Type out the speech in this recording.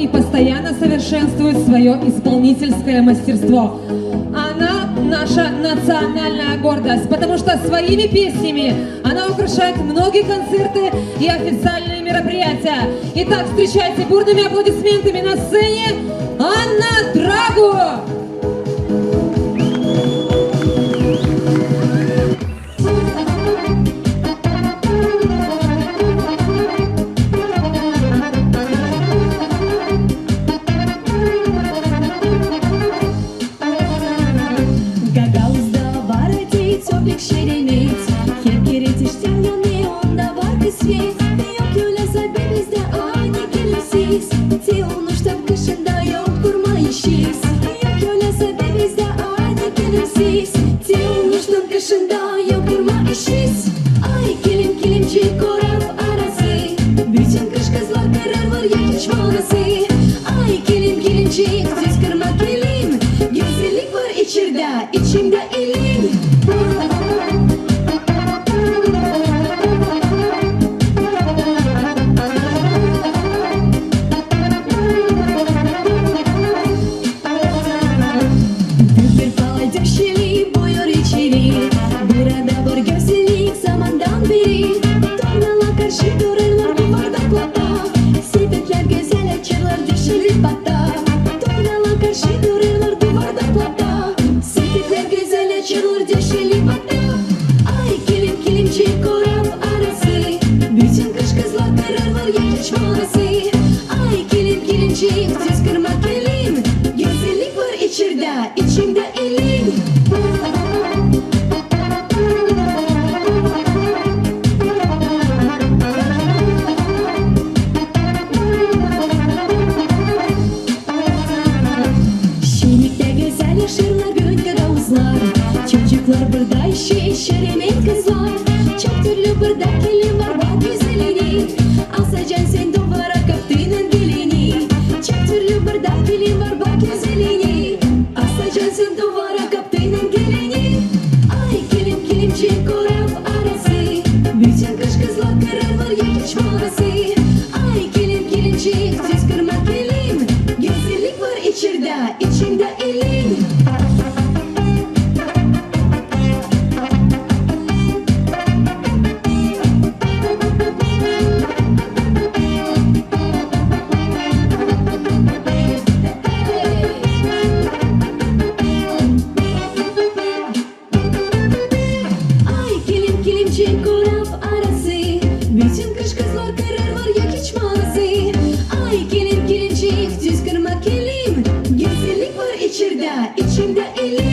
и постоянно совершенствует свое исполнительское мастерство. Она наша национальная гордость, потому что своими песнями она украшает многие концерты и официальные мероприятия. Итак, встречайте бурными аплодисментами на сцене Анна Драгу! İçimde elin bir payda şeli boyar içeri. Burada var gözlük zamandan beri. Tornala karşı dururlar duvarda plata. Sepetler güzel açarlar düşürür bata. Tornala karşı dururlar duvarda plata. Sepetler güzel açarlar düşürür bata. Ay kilim kilimci korap arası. Bütün kış kızlar karar var yaş molası. Ay kilim kilimci düz kırmak elim. Güzellik var içeride, içimde elin. Şenlikte güzel yaşarlar gönlü davuzlar. Çocuklar burada işi şeremet kızlar. Çok türlü burada kelin var bak güzelini. Asacan sen duvara kaptığının dilini. Çok türlü burada kelin var bak güzelini. Asacan sen duvara kaptığının gelini. Ay kilim kilimci korap arası. Bütün kış kızlar karar var yaş molası. Ay kilim kilimci düz kırmak elim. Güzellik var içeride, içimde elin. Ay kilim kilimci korap arası. Bütün kış kızlar karar var ya hiç molası. Ay kilim kilimci düz kırmak elim. Güzellik var içeride, içimde elin.